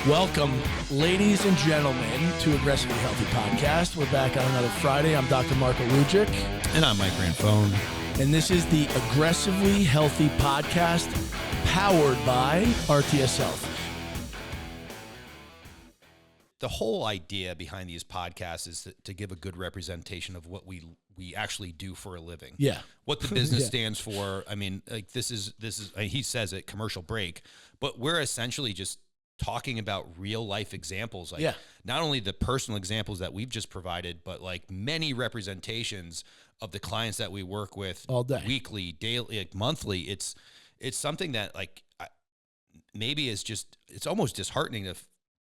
Welcome, ladies and gentlemen, to Aggressively Healthy Podcast. We're back on another Friday. I'm Dr. Marko Lujic. And I'm Mike Ranfone. And this is the Aggressively Healthy Podcast, powered by RTS Health. The whole idea behind these podcasts is to give a good representation of what we actually do for a living. Yeah. What the business stands for. I mean, like this is he says it, commercial break, but we're essentially just talking about real life examples, like not only the personal examples that we've just provided, but like many representations of the clients that we work with all day, weekly, daily, like monthly. It's something that like maybe is just, it's almost disheartening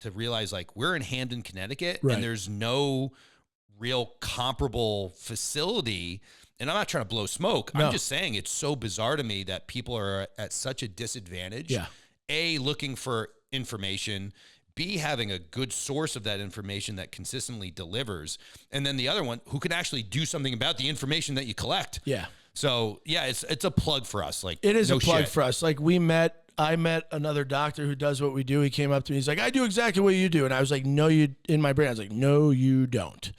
to realize like we're in Hamden, Connecticut, and there's no real comparable facility. And I'm not trying to blow smoke. No. I'm just saying it's so bizarre to me that people are at such a disadvantage. Yeah. A, looking for information, B, having a good source of that information that consistently delivers, and then the other one who can actually do something about the information that you collect. Yeah. So yeah, it's a plug for us. Like it is a plug for us. Like I met another doctor who does what we do. He came up to me. He's like, I do exactly what you do. And I was like, no, in my brain, I was like, no, you don't.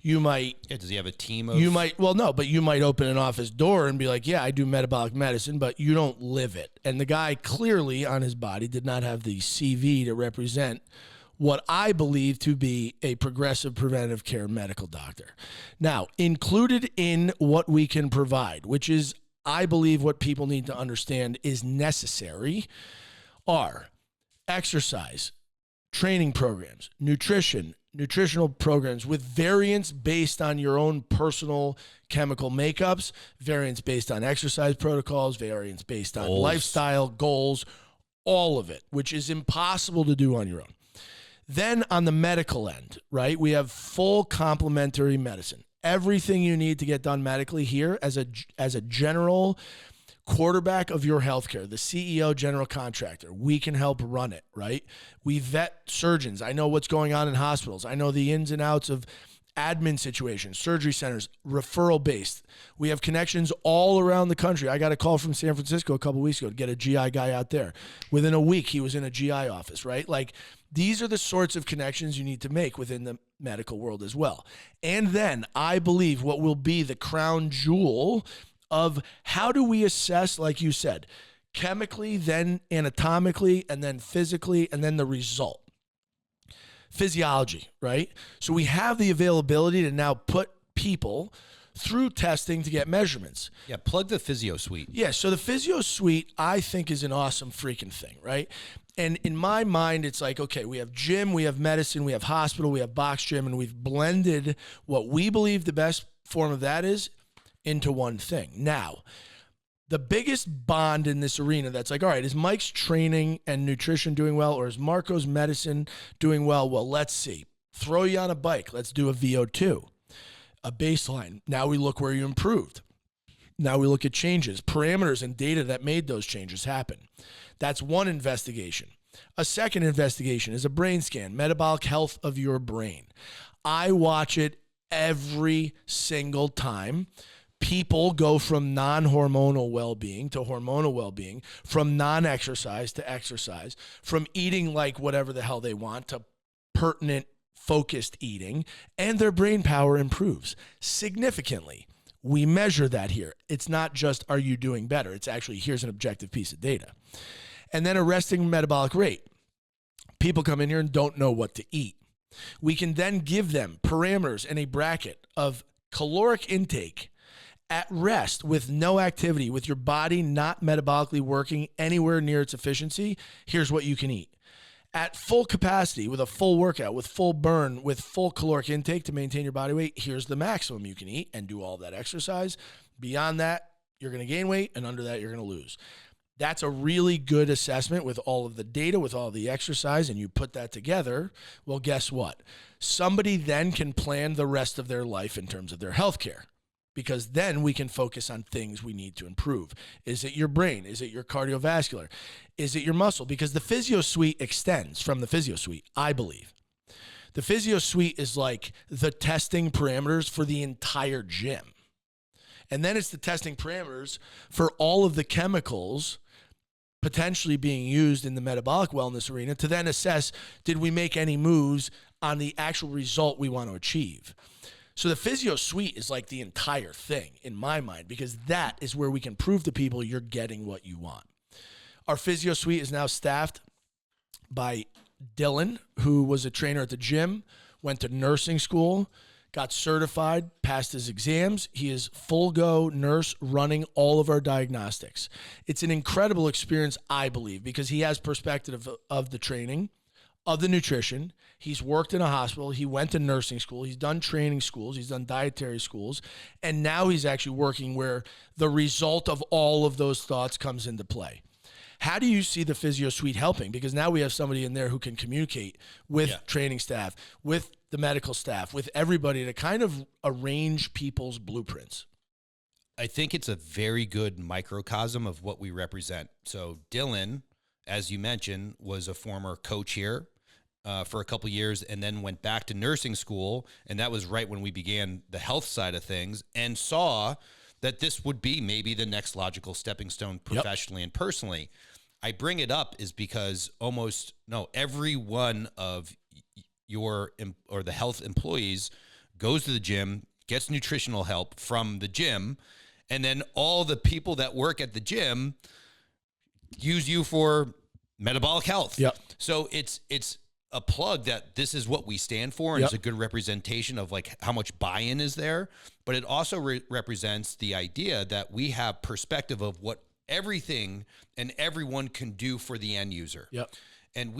You might. Yeah, does he have a team of? You might. Well, no, but you might open an office door and be like, yeah, I do metabolic medicine, but you don't live it. And the guy clearly on his body did not have the CV to represent what I believe to be a progressive preventative care medical doctor. Now, included in what we can provide, which is, I believe, what people need to understand is necessary, are exercise, training programs, nutritional programs with variants based on your own personal chemical makeups, variants based on exercise protocols, variants based on lifestyle goals, all of it, which is impossible to do on your own. Then on the medical end, right, we have full complementary medicine. Everything you need to get done medically here as a general quarterback of your healthcare, the CEO, general contractor, we can help run it, right? We vet surgeons. I know what's going on in hospitals. I know the ins and outs of admin situations, surgery centers, referral based. We have connections all around the country. I got a call from San Francisco a couple weeks ago to get a GI guy out there. Within a week, he was in a GI office, right? Like, these are the sorts of connections you need to make within the medical world as well. And then I believe what will be the crown jewel of how do we assess, like you said, chemically, then anatomically, and then physically, and then the result. Physiology, right? So we have the availability to now put people through testing to get measurements. Yeah, plug the physio suite. Yeah, so the physio suite, I think, is an awesome freaking thing, right? And in my mind, it's like, okay, we have gym, we have medicine, we have hospital, we have box gym, and we've blended what we believe the best form of that is into one thing. Now, the biggest bond in this arena that's like, all right, is Mike's training and nutrition doing well, or is Marko's medicine doing well? Well, let's see. Throw you on a bike. Let's do a VO2, a baseline. Now we look where you improved. Now we look at changes, parameters, and data that made those changes happen. That's one investigation. A second investigation is a brain scan, metabolic health of your brain. I watch it every single time. People go from non-hormonal well-being to hormonal well-being, from non-exercise to exercise, from eating like whatever the hell they want to pertinent, focused eating, and their brain power improves significantly. We measure that here. It's not just, are you doing better? It's actually, here's an objective piece of data. And then a resting metabolic rate. People come in here and don't know what to eat. We can then give them parameters and a bracket of caloric intake at rest with no activity, with your body not metabolically working anywhere near its efficiency. Here's what you can eat. At full capacity, with a full workout, with full burn, with full caloric intake to maintain your body weight, here's the maximum you can eat and do all that exercise. Beyond that, you're going to gain weight, and under that, you're going to lose. That's a really good assessment with all of the data, with all the exercise, and you put that together. Well, guess what? Somebody then can plan the rest of their life in terms of their healthcare, because then we can focus on things we need to improve. Is it your brain? Is it your cardiovascular? Is it your muscle? Because the physio suite extends from the physio suite, I believe. The physio suite is like the testing parameters for the entire gym. And then it's the testing parameters for all of the chemicals potentially being used in the metabolic wellness arena to then assess, did we make any moves on the actual result we want to achieve? So the physio suite is like the entire thing in my mind, because that is where we can prove to people you're getting what you want. Our physio suite is now staffed by Dylan, who was a trainer at the gym, went to nursing school, got certified, passed his exams. He is full go nurse running all of our diagnostics. It's an incredible experience, I believe, because he has perspective of the training, of the nutrition. He's worked in a hospital. He went to nursing school. He's done training schools. He's done dietary schools. And now he's actually working where the result of all of those thoughts comes into play. How do you see the physio suite helping? Because now we have somebody in there who can communicate with training staff, with the medical staff, with everybody to kind of arrange people's blueprints. I think it's a very good microcosm of what we represent. So Dylan, as you mentioned, was a former coach here for a couple of years and then went back to nursing school. And that was right when we began the health side of things and saw that this would be maybe the next logical stepping stone professionally and personally. I bring it up is because every one of the health employees goes to the gym, gets nutritional help from the gym, and then all the people that work at the gym use you for metabolic health. Yep. So it's a plug that this is what we stand for, and it's a good representation of like how much buy-in is there. But it also represents the idea that we have perspective of what everything and everyone can do for the end user. Yep. And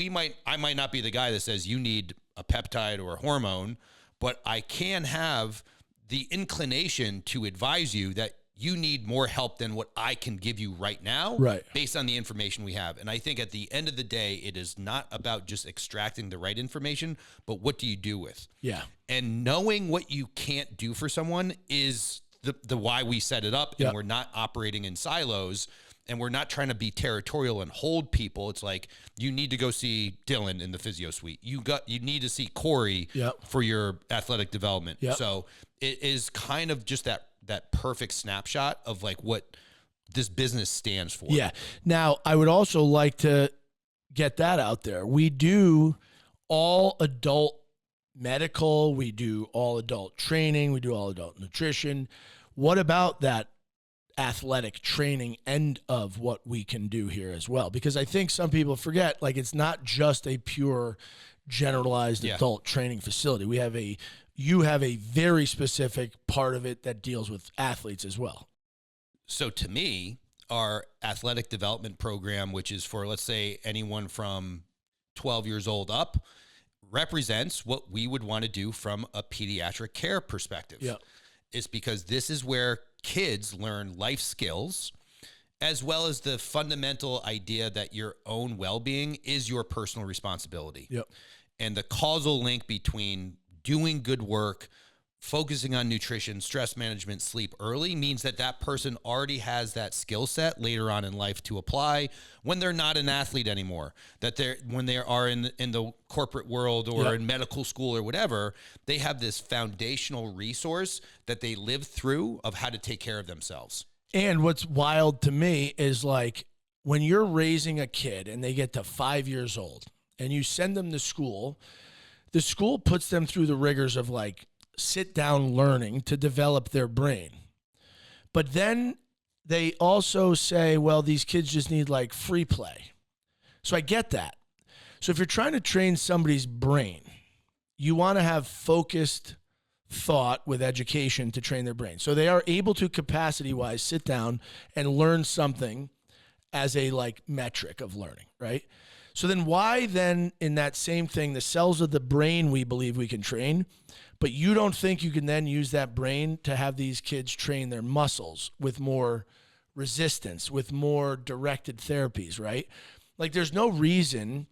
I might not be the guy that says you need a peptide or a hormone, but I can have the inclination to advise you that you need more help than what I can give you right now, based on the information we have. And I think at the end of the day, it is not about just extracting the right information, but what do you do with? Yeah. And knowing what you can't do for someone is the why we set it up, and we're not operating in silos, and we're not trying to be territorial and hold people. It's like, you need to go see Dylan in the physio suite. You need to see Corey for your athletic development. So it is kind of just that perfect snapshot of like what this business stands for. Yeah. Now, I would also like to get that out there. We do all adult medical, we do all adult training, we do all adult nutrition. What about that athletic training end of what we can do here as well? Because I think some people forget, like, it's not just a pure generalized adult training facility. You have a very specific part of it that deals with athletes as well. So to me, our athletic development program, which is for, let's say, anyone from 12 years old up, represents what we would want to do from a pediatric care perspective. Yeah. It's because this is where kids learn life skills, as well as the fundamental idea that your own well-being is your personal responsibility. Yep. And the causal link between doing good work, focusing on nutrition, stress management, sleep early means that that person already has that skill set later on in life to apply when they're not an athlete anymore. That when they are in the corporate world or in medical school or whatever, they have this foundational resource that they live through of how to take care of themselves. And what's wild to me is, like, when you're raising a kid and they get to 5 years old and you send them to school, the school puts them through the rigors of, like, sit down learning to develop their brain. But then they also say, well, these kids just need, like, free play. So I get that. So if you're trying to train somebody's brain, you want to have focused thought with education to train their brain. So they are able to, capacity-wise, sit down and learn something as a, like, metric of learning, right? So then why then, in that same thing, the cells of the brain we believe we can train, but you don't think you can then use that brain to have these kids train their muscles with more resistance, with more directed therapies, right? Like, there's no reason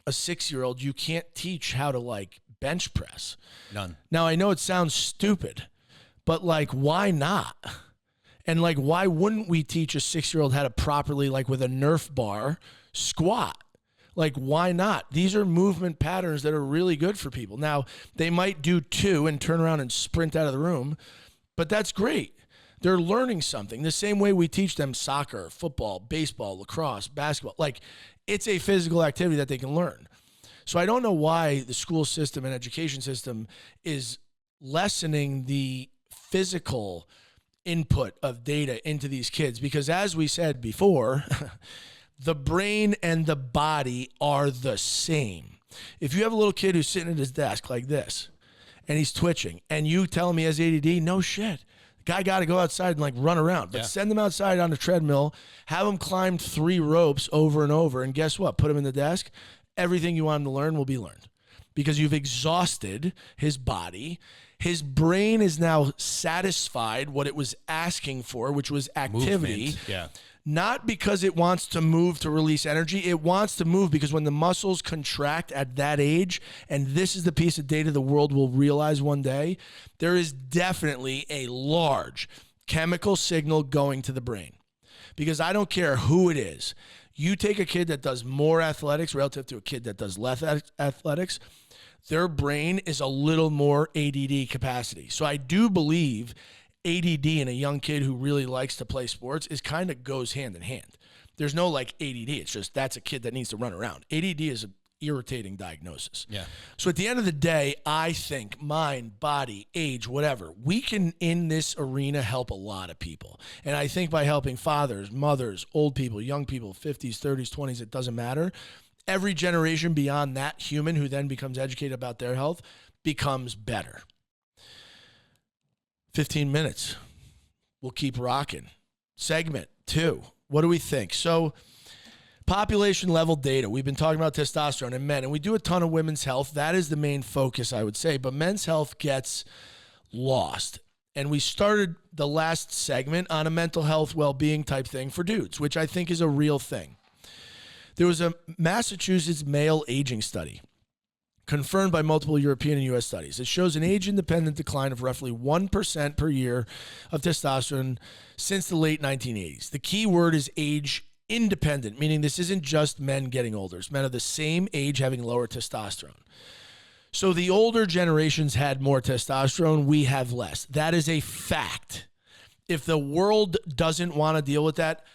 a 6-year-old you can't teach how to, like, bench press. None. Now, I know it sounds stupid, but, like, why not? And, like, why wouldn't we teach a 6-year-old how to properly, like, with a Nerf bar, squat? Like, why not? These are movement patterns that are really good for people. Now, they might do 2 and turn around and sprint out of the room, but that's great. They're learning something the same way we teach them soccer, football, baseball, lacrosse, basketball. Like, it's a physical activity that they can learn. So I don't know why the school system and education system is lessening the physical input of data into these kids, because as we said before, the brain and the body are the same. If you have a little kid who's sitting at his desk like this and he's twitching and you tell him he has ADD, no shit. The guy got to go outside and like run around, but send him outside on a treadmill, have him climb 3 ropes over and over. And guess what? Put him in the desk. Everything you want him to learn will be learned because you've exhausted his body. His brain is now satisfied what it was asking for, which was activity. Movement. Yeah. Not because it wants to move to release energy. It wants to move because when the muscles contract at that age, and this is the piece of data the world will realize one day, there is definitely a large chemical signal going to the brain. Because I don't care who it is. You take a kid that does more athletics relative to a kid that does less athletics, their brain is a little more ADD capacity. So I do believe ADD in a young kid who really likes to play sports is kind of goes hand in hand. There's no like ADD. It's just that's a kid that needs to run around. ADD is an irritating diagnosis. Yeah. So at the end of the day, I think mind, body, age, whatever, we can in this arena help a lot of people. And I think by helping fathers, mothers, old people, young people, 50s, 30s, 20s, it doesn't matter. Every generation beyond that human who then becomes educated about their health becomes better. 15 minutes. We'll keep rocking. Segment 2. What do we think? So population level data. We've been talking about testosterone in men, and we do a ton of women's health. That is the main focus, I would say. But men's health gets lost. And we started the last segment on a mental health well-being type thing for dudes, which I think is a real thing. There was a Massachusetts male aging study confirmed by multiple European and U.S. studies. It shows an age-independent decline of roughly 1% per year of testosterone since the late 1980s. The key word is age-independent, meaning this isn't just men getting older. It's men of the same age having lower testosterone. So the older generations had more testosterone, we have less. That is a fact. If the world doesn't want to deal with that,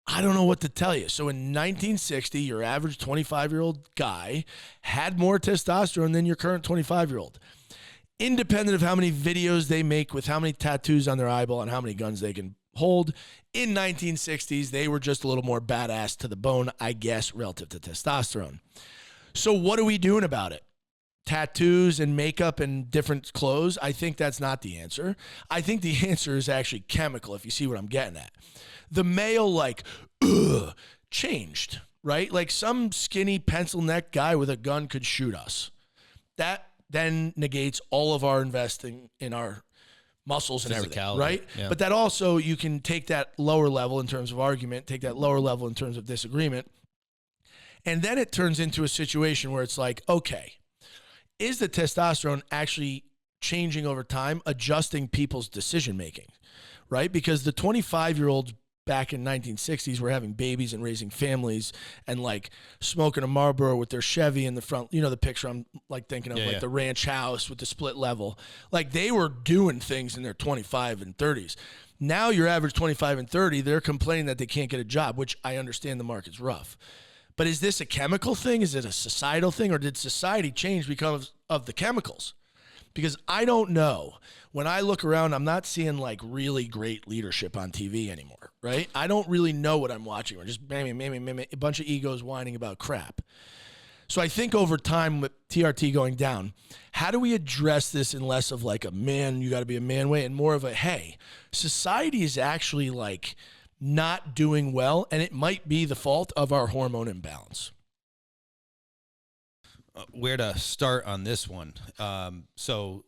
I don't know what to tell you. So in 1960, your average 25-year-old guy had more testosterone than your current 25-year-old. Independent of how many videos they make with how many tattoos on their eyeball and how many guns they can hold, in 1960s, they were just a little more badass to the bone, I guess, relative to testosterone. So what are we doing about it? Tattoos and makeup and different clothes? I think that's not the answer. I think the answer is actually chemical, if you see what I'm getting at. The male, changed, right? Like some skinny pencil neck guy with a gun could shoot us. That then negates all of our investing in our muscles and everything, right? Yeah. But that also, you can take that lower level in terms of argument, take that lower level in terms of disagreement, and then it turns into a situation where it's like, okay, is the testosterone actually changing over time, adjusting people's decision-making, right? Because the 25-year-olds back in 1960s were having babies and raising families and like smoking a Marlboro with their Chevy in the front. You know, the picture I'm like thinking of, the ranch house with the split level. Like they were doing things in their 25 and 30s. Now your average 25 and 30, they're complaining that they can't get a job, which I understand the market's rough. But is this a chemical thing? Is it a societal thing? Or did society change because of the chemicals? Because I don't know. When I look around, I'm not seeing like really great leadership on TV anymore, right? I don't really know what I'm watching. We're just a bunch of egos whining about crap. So I think over time with TRT going down, how do we address this in less of like a man, you got to be a man way, and more of a, hey, society is actually like not doing well, and it might be the fault of our hormone imbalance. Where to start on this one? So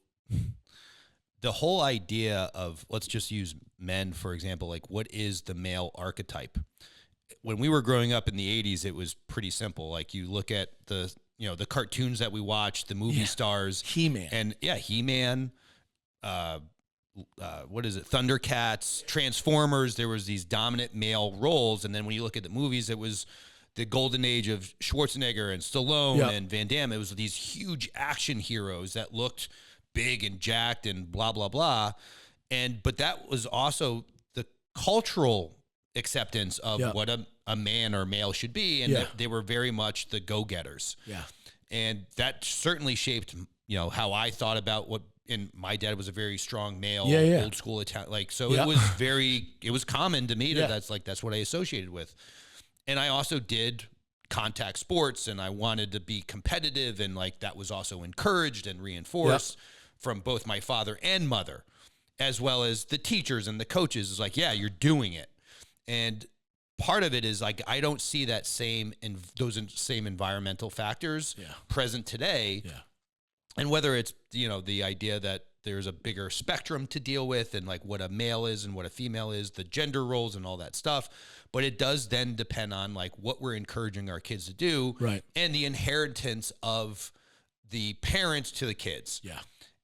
the whole idea of, let's just use men, for example, like what is the male archetype? When we were growing up in the 80s, it was pretty simple. Like you look at the cartoons that we watched, the movie stars. He-Man. And He-Man, what is it? Thundercats, Transformers. There was these dominant male roles. And then when you look at the movies, it was the golden age of Schwarzenegger and Stallone and Van Damme. It was these huge action heroes that looked big and jacked and blah, blah, blah. But that was also the cultural acceptance of what a man or male should be. And that they were very much the go-getters. Yeah. And that certainly shaped, how I thought about and my dad was a very strong male, old school Italian, so it was common to me that's what I associated with. And I also did contact sports, and I wanted to be competitive, and that was also encouraged and reinforced from both my father and mother, as well as the teachers and the coaches. Is you're doing it. And part of it is I don't see that those same environmental factors present today. Yeah. And whether it's, the idea that there's a bigger spectrum to deal with, and what a male is and what a female is, the gender roles and all that stuff. But it does then depend on what we're encouraging our kids to do, right? And the inheritance of the parents to the kids. Yeah.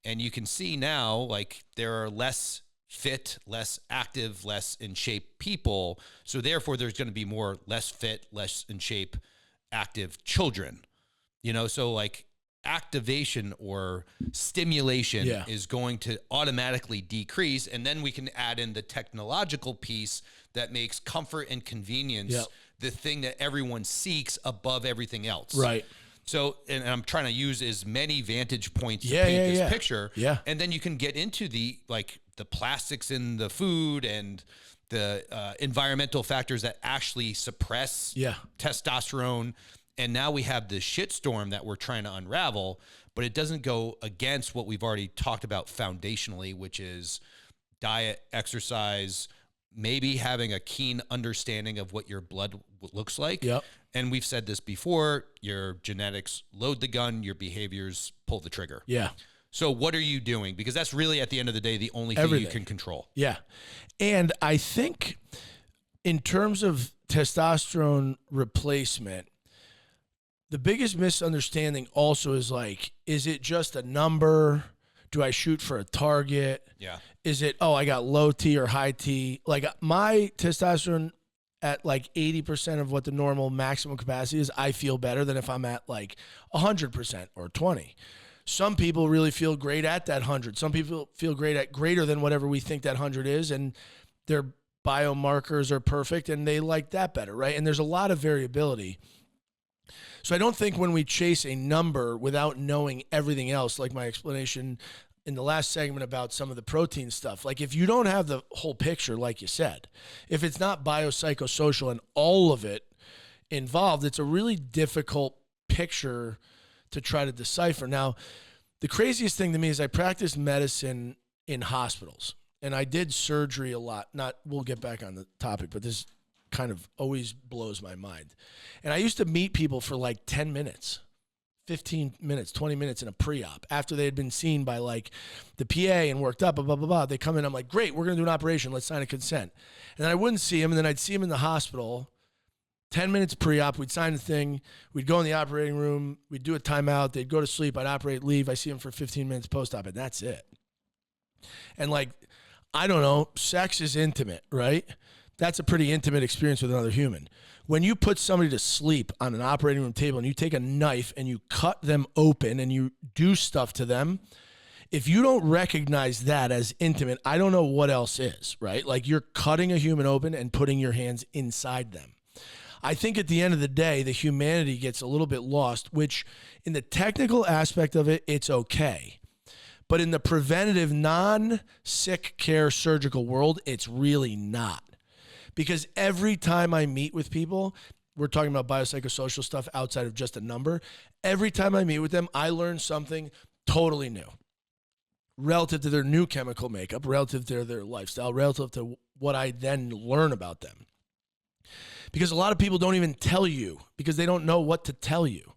And you can see now, there are less fit, less active, less in shape people. So therefore there's going to be more less fit, less in shape, active children, so activation or stimulation is going to automatically decrease. And then we can add in the technological piece that makes comfort and convenience the thing that everyone seeks above everything else. Right. So, and I'm trying to use as many vantage points to paint this picture. Yeah. And then you can get into the plastics in the food and the environmental factors that actually suppress testosterone. And now we have this shitstorm that we're trying to unravel, but it doesn't go against what we've already talked about foundationally, which is diet, exercise, maybe having a keen understanding of what your blood looks like. Yep. And we've said this before, your genetics load the gun, your behaviors pull the trigger. Yeah. So what are you doing? Because that's really, at the end of the day, the only thing you can control. Yeah. And I think in terms of testosterone replacement, the biggest misunderstanding also is it just a number? Do I shoot for a target? Yeah. Is it, I got low T or high T? My testosterone at 80% of what the normal maximum capacity is, I feel better than if I'm at 100% or 20. Some people really feel great at that 100. Some people feel great at greater than whatever we think that 100 is, and their biomarkers are perfect and they like that better, right? And there's a lot of variability. So I don't think when we chase a number without knowing everything else, like my explanation in the last segment about some of the protein stuff, if you don't have the whole picture, like you said, if it's not biopsychosocial and all of it involved, it's a really difficult picture to try to decipher. Now, the craziest thing to me is I practiced medicine in hospitals, and I did surgery a lot. We'll get back on the topic, but this kind of always blows my mind. And I used to meet people for 10 minutes, 15 minutes, 20 minutes in a pre-op after they had been seen by the PA and worked up, blah, blah, blah, blah. They come in, I'm like, great, we're going to do an operation. Let's sign a consent. And then I wouldn't see them, and then I'd see them in the hospital, 10 minutes pre-op, we'd sign the thing, we'd go in the operating room, we'd do a timeout, they'd go to sleep, I'd operate, leave, I see them for 15 minutes post-op, and that's it. And I don't know, sex is intimate, right? That's a pretty intimate experience with another human. When you put somebody to sleep on an operating room table and you take a knife and you cut them open and you do stuff to them, if you don't recognize that as intimate, I don't know what else is, right? You're cutting a human open and putting your hands inside them. I think at the end of the day, the humanity gets a little bit lost, which in the technical aspect of it, it's okay. But in the preventative, non-sick care surgical world, it's really not. Because every time I meet with people, we're talking about biopsychosocial stuff outside of just a number. Every time I meet with them, I learn something totally new relative to their new chemical makeup, relative to their lifestyle, relative to what I then learn about them. Because a lot of people don't even tell you because they don't know what to tell you.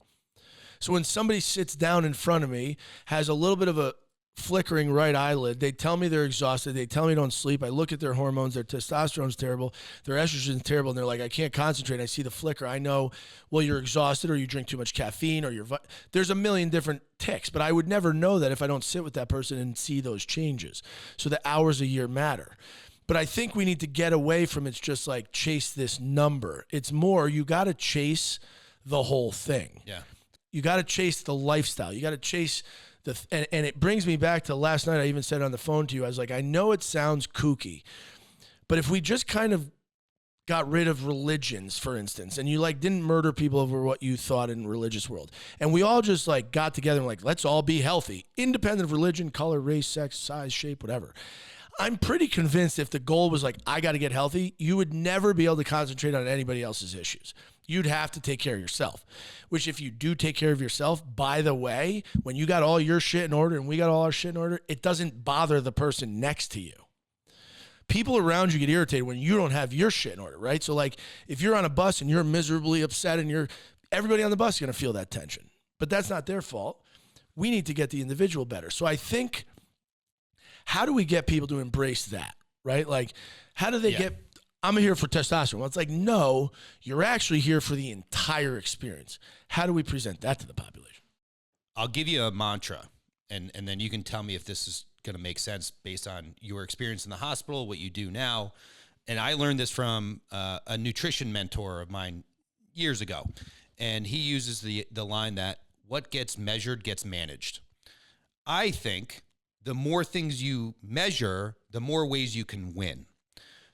So when somebody sits down in front of me, has a little bit of a flickering right eyelid, they tell me they're exhausted, they tell me don't sleep, I look at their hormones, their testosterone's terrible, their estrogen's terrible, and they're like, I can't concentrate, I see the flicker, I know, well, you're exhausted or you drink too much caffeine or there's a million different ticks, but I would never know that if I don't sit with that person and see those changes. So the hours a year matter. But I think we need to get away from it's just chase this number. It's more, you got to chase the whole thing. Yeah. You got to chase the lifestyle. You got to chase And it brings me back to last night. I even said on the phone to you, I was like, I know it sounds kooky, but if we just kind of got rid of religions, for instance, and you like didn't murder people over what you thought in religious world, and we all just like got together and like, let's all be healthy, independent of religion, color, race, sex, size, shape, whatever. I'm pretty convinced if the goal was like, I got to get healthy, you would never be able to concentrate on anybody else's issues. You'd have to take care of yourself, which if you do take care of yourself, by the way, when you got all your shit in order and we got all our shit in order, it doesn't bother the person next to you. People around you get irritated when you don't have your shit in order, right? So like if you're on a bus and you're miserably upset and everybody on the bus is going to feel that tension, but that's not their fault. We need to get the individual better. So I think, how do we get people to embrace that, right? Like, how do they get, I'm here for testosterone. Well, it's like, no, you're actually here for the entire experience. How do we present that to the population? I'll give you a mantra, and then you can tell me if this is going to make sense based on your experience in the hospital, what you do now. And I learned this from a nutrition mentor of mine years ago. And he uses the line that what gets measured gets managed. I think the more things you measure, the more ways you can win.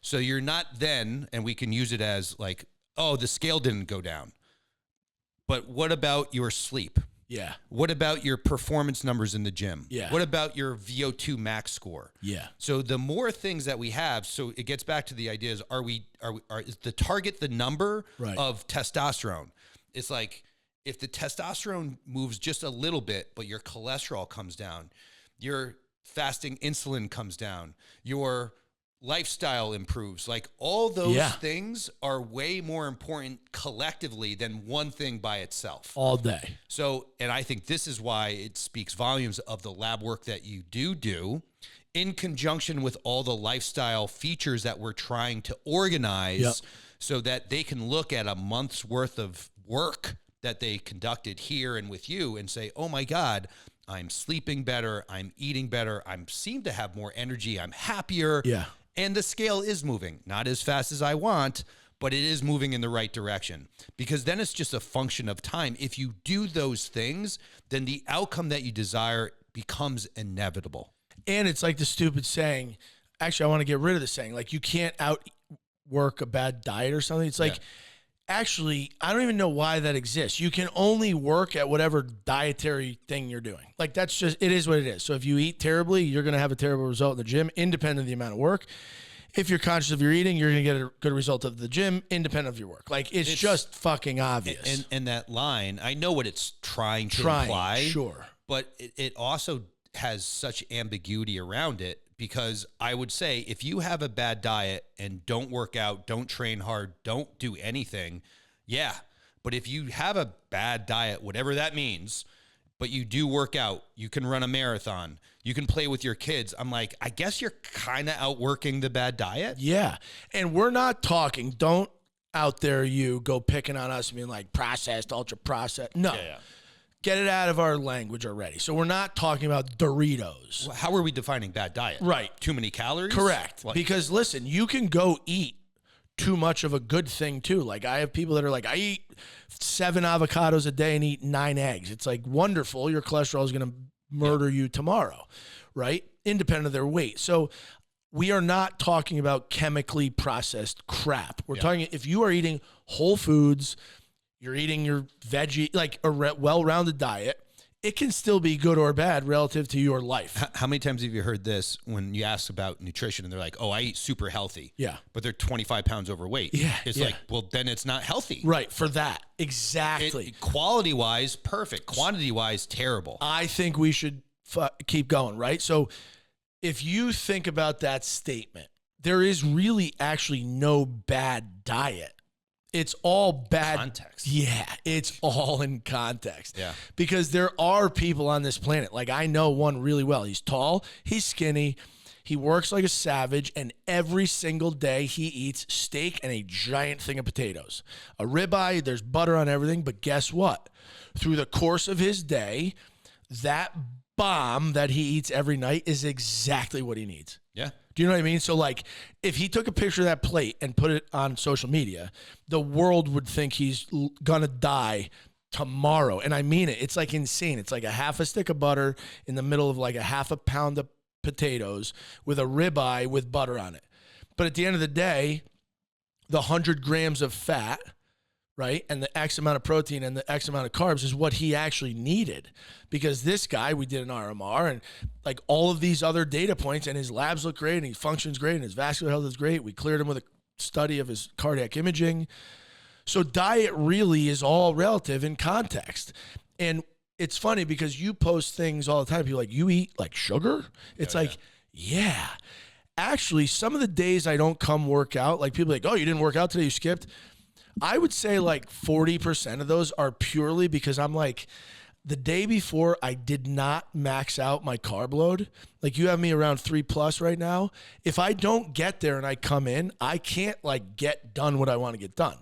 So you're not then, and we can use it as like, oh, the scale didn't go down. But what about your sleep? Yeah. What about your performance numbers in the gym? Yeah. What about your VO2 max score? Yeah. So the more things that we have, so it gets back to the idea is, is the target the number of testosterone? It's like, if the testosterone moves just a little bit, but your cholesterol comes down, your fasting insulin comes down, your lifestyle improves, like all those things are way more important collectively than one thing by itself. All day. So, and I think this is why it speaks volumes of the lab work that you do in conjunction with all the lifestyle features that we're trying to organize so that they can look at a month's worth of work that they conducted here and with you and say, oh my God, I'm sleeping better, I'm eating better, I seem to have more energy, I'm happier. Yeah. And the scale is moving, not as fast as I want, but it is moving in the right direction. Because then it's just a function of time. If you do those things, then the outcome that you desire becomes inevitable. And it's like the stupid saying, actually, I want to get rid of the saying, like you can't outwork a bad diet or something. It's like, actually, I don't even know why that exists. You can only work at whatever dietary thing you're doing. Like that's just, it is what it is. So if you eat terribly, you're going to have a terrible result in the gym, independent of the amount of work. If you're conscious of your eating, you're going to get a good result of the gym, independent of your work. Like it's just fucking obvious. And that line, I know what it's trying to imply. Sure. But it also has such ambiguity around it. Because I would say if you have a bad diet and don't work out, don't train hard, don't do anything, but if you have a bad diet, whatever that means, but you do work out, you can run a marathon, you can play with your kids, I'm like, I guess you're kind of outworking the bad diet. Yeah. And we're not talking, don't out there you go picking on us and being like processed, ultra processed. No. Get it out of our language already. So we're not talking about Doritos. Well, how are we defining bad diet? Right. Too many calories? Correct. Like, because listen, you can go eat too much of a good thing too. Like I have people that are like, I eat 7 avocados a day and eat 9 eggs. It's like wonderful. Your cholesterol is going to murder you tomorrow, right? Independent of their weight. So we are not talking about chemically processed crap. We're talking, if you are eating whole foods, you're eating your veggie, like a well-rounded diet, it can still be good or bad relative to your life. How many times have you heard this when you ask about nutrition and they're like, oh, I eat super healthy. Yeah. But they're 25 pounds overweight. Yeah. It's like, well, then it's not healthy. Right. For that. Exactly. Quality-wise, perfect. Quantity-wise, terrible. I think we should keep going, right? So if you think about that statement, there is really actually no bad diet. It's all bad context. Yeah, it's all in context. Yeah. Because there are people on this planet. Like I know one really well. He's tall, he's skinny, he works like a savage, and every single day he eats steak and a giant thing of potatoes. A ribeye, there's butter on everything, but guess what? Through the course of his day, that bomb that he eats every night is exactly what he needs. Yeah. Do you know what I mean? So like if he took a picture of that plate and put it on social media, the world would think he's gonna die tomorrow. And I mean it. It's like insane. It's like a half a stick of butter in the middle of like a half a pound of potatoes with a ribeye with butter on it. But at the end of the day, the 100 grams of fat, right, and the X amount of protein and the X amount of carbs is what he actually needed. Because this guy, we did an RMR and like all of these other data points, and his labs look great and he functions great and his vascular health is great. We cleared him with a study of his cardiac imaging. So diet really is all relative in context. And it's funny because you post things all the time. People are like, you eat like sugar? It's yeah. Actually, some of the days I don't come work out, like people are like, oh, you didn't work out today, you skipped. I would say like 40% of those are purely because I'm like, the day before I did not max out my carb load. Like you have me around 3+ right now. If I don't get there and I come in, I can't like get done what I want to get done.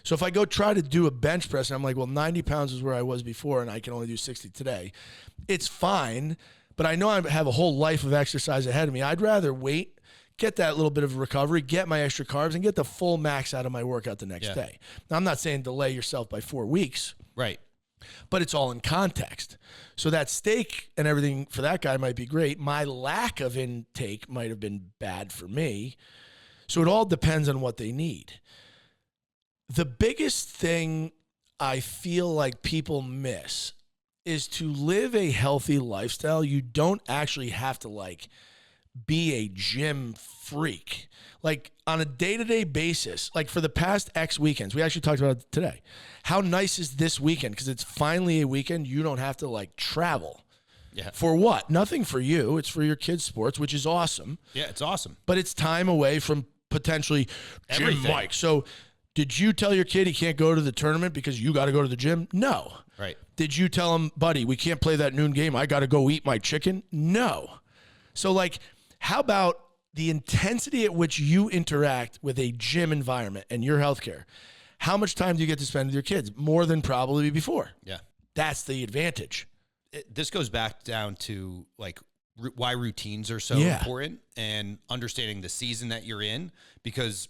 So if I go try to do a bench press and I'm like, well, 90 pounds is where I was before and I can only do 60 today, it's fine. But I know I have a whole life of exercise ahead of me. I'd rather wait, get that little bit of recovery, get my extra carbs, and get the full max out of my workout the next day. Now, I'm not saying delay yourself by 4 weeks. Right. But it's all in context. So that steak and everything for that guy might be great. My lack of intake might have been bad for me. So it all depends on what they need. The biggest thing I feel like people miss is to live a healthy lifestyle. You don't actually have to like be a gym freak. Like on a day-to-day basis, like for the past X weekends, we actually talked about it today. How nice is this weekend? Because it's finally a weekend. You don't have to like travel. Yeah. For what? Nothing for you. It's for your kids' sports, which is awesome. Yeah, it's awesome. But it's time away from potentially Everything. gym Mike. So did you tell your kid he can't go to the tournament because you got to go to the gym? No. Right. Did you tell him, buddy, we can't play that noon game. I got to go eat my chicken? No. So like, how about the intensity at which you interact with a gym environment and your healthcare? How much time do you get to spend with your kids? More than probably before. Yeah. That's the advantage. This goes back down to like why routines are so important and understanding the season that you're in, because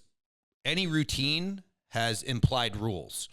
any routine has implied rules.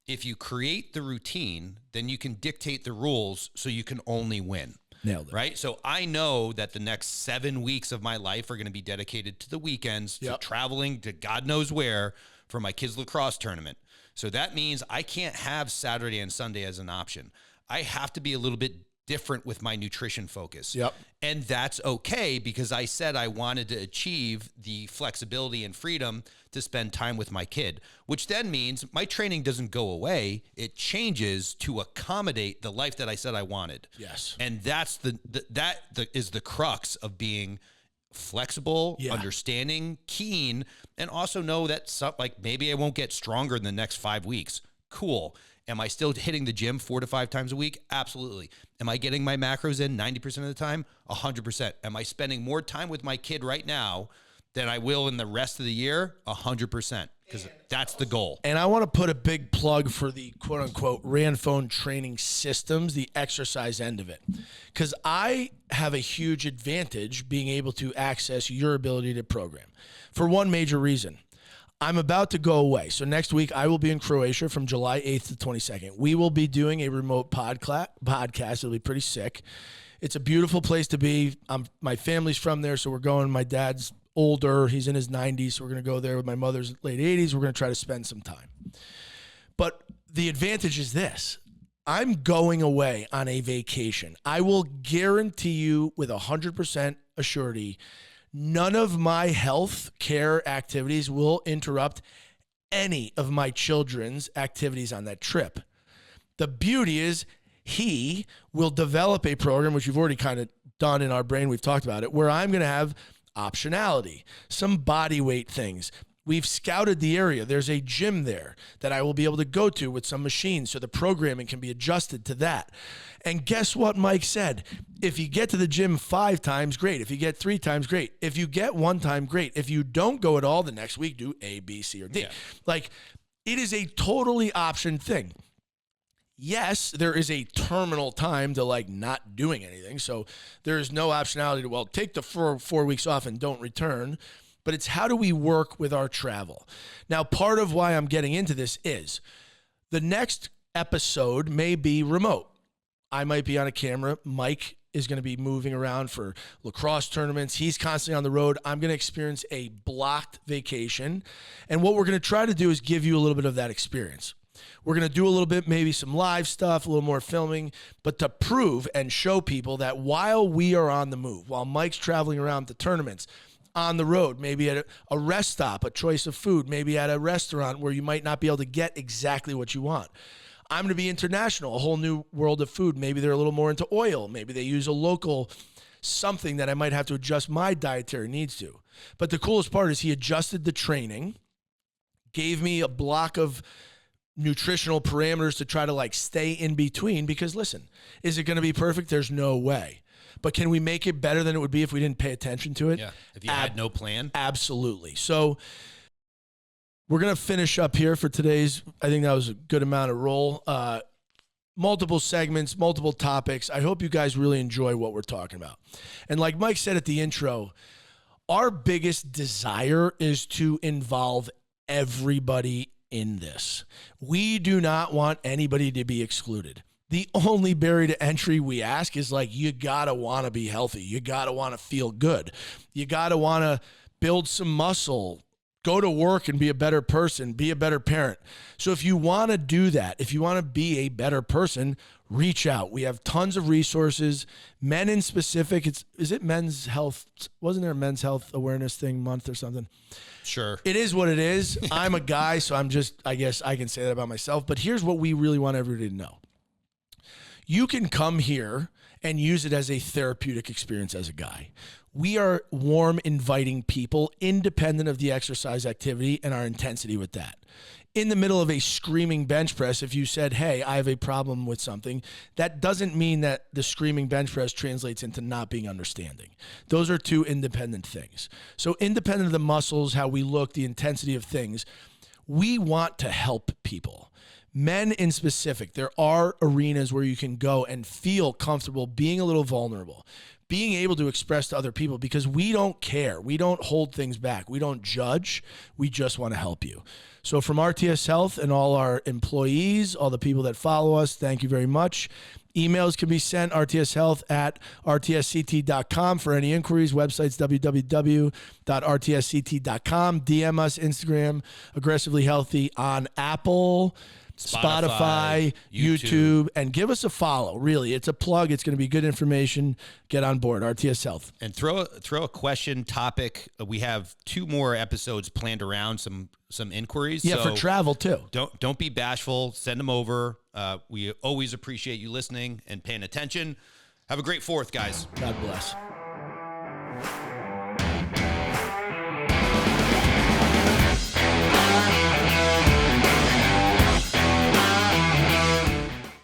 If you create the routine, then you can dictate the rules so you can only win. Nailed it. Right? So I know that the next 7 weeks of my life are going to be dedicated to the weekends, to traveling to God knows where for my kids' lacrosse tournament. So that means I can't have Saturday and Sunday as an option. I have to be a little bit different with my nutrition focus. Yep. And that's okay because I said I wanted to achieve the flexibility and freedom to spend time with my kid, which then means my training doesn't go away. It changes to accommodate the life that I said I wanted. Yes. And that's that is the crux of being flexible, understanding, keen, and also know that like maybe I won't get stronger in the next 5 weeks. Cool. Am I still hitting the gym 4 to 5 times a week? Absolutely. Am I getting my macros in 90% of the time? 100%. Am I spending more time with my kid right now than I will in the rest of the year? 100%. Because that's the goal. And I want to put a big plug for the quote unquote Ranfone training systems, the exercise end of it. Because I have a huge advantage being able to access your ability to program for one major reason. I'm about to go away. So next week I will be in Croatia from July 8th to 22nd. We will be doing a remote podcast. It'll be pretty sick. It's a beautiful place to be. My family's from there, so we're going. My dad's older. He's in his 90s, so we're going to go there with my mother's late 80s. We're going to try to spend some time. But the advantage is this. I'm going away on a vacation. I will guarantee you with 100% assurity, none of my health care activities will interrupt any of my children's activities on that trip. The beauty is he will develop a program, which we've already kind of done in our brain. We've talked about it, where I'm going to have optionality, some body weight things. We've scouted the area. There's a gym there that I will be able to go to with some machines so the programming can be adjusted to that. And guess what Mike said? If you get to the gym 5 times, great. If you get 3 times, great. If you get 1 time, great. If you don't go at all, the next week do A, B, C, or D. Yeah. Like, it is a totally option thing. Yes, there is a terminal time to like not doing anything. So there is no optionality to, well, take the 4 weeks off and don't return. But it's how do we work with our travel? Now, part of why I'm getting into this is the next episode may be remote. I might be on a camera. Mike is going to be moving around for lacrosse tournaments. He's constantly on the road. I'm going to experience a blocked vacation. And what we're going to try to do is give you a little bit of that experience. We're going to do a little bit, maybe some live stuff, a little more filming, but to prove and show people that while we are on the move, while Mike's traveling around the tournaments, on the road, maybe at a rest stop, a choice of food, maybe at a restaurant where you might not be able to get exactly what you want. I'm going to be international, a whole new world of food. Maybe they're a little more into oil. Maybe they use a local something that I might have to adjust my dietary needs to. But the coolest part is he adjusted the training, gave me a block of nutritional parameters to try to like stay in between, because listen, is it going to be perfect? There's no way. But can we make it better than it would be if we didn't pay attention to it? Yeah. If you had no plan. Absolutely. So we're going to finish up here for today's, I think that was a good amount of roll. Multiple segments, multiple topics. I hope you guys really enjoy what we're talking about. And like Mike said at the intro, our biggest desire is to involve everybody in this. We do not want anybody to be excluded. The only barrier to entry we ask is like, you got to want to be healthy. You got to want to feel good. You got to want to build some muscle, go to work and be a better person, be a better parent. So if you want to do that, if you want to be a better person, reach out. We have tons of resources. Men in specific, is it men's health? Wasn't there a men's health awareness thing month or something? Sure. It is what it is. I'm a guy, so I guess I can say that about myself. But here's what we really want everybody to know. You can come here and use it as a therapeutic experience as a guy. We are warm, inviting people, independent of the exercise activity and our intensity with that. In the middle of a screaming bench press, if you said, hey, I have a problem with something, that doesn't mean that the screaming bench press translates into not being understanding. Those are two independent things. So independent of the muscles, how we look, the intensity of things, we want to help people. Men in specific, there are arenas where you can go and feel comfortable being a little vulnerable, being able to express to other people, because we don't care. We don't hold things back. We don't judge. We just want to help you. So from RTS Health and all our employees, all the people that follow us, thank you very much. Emails can be sent rtshealth@rtsct.com for any inquiries. Websites www.rtsct.com. DM us, Instagram, Aggressively Healthy on Apple, Spotify, YouTube, and give us a follow. Really, it's a plug. It's going to be good information. Get on board, RTS Health. And throw a question, topic. We have 2 more episodes planned around some inquiries. Yeah, so for travel too. Don't be bashful. Send them over. We always appreciate you listening and paying attention. Have a great 4th, guys. God bless.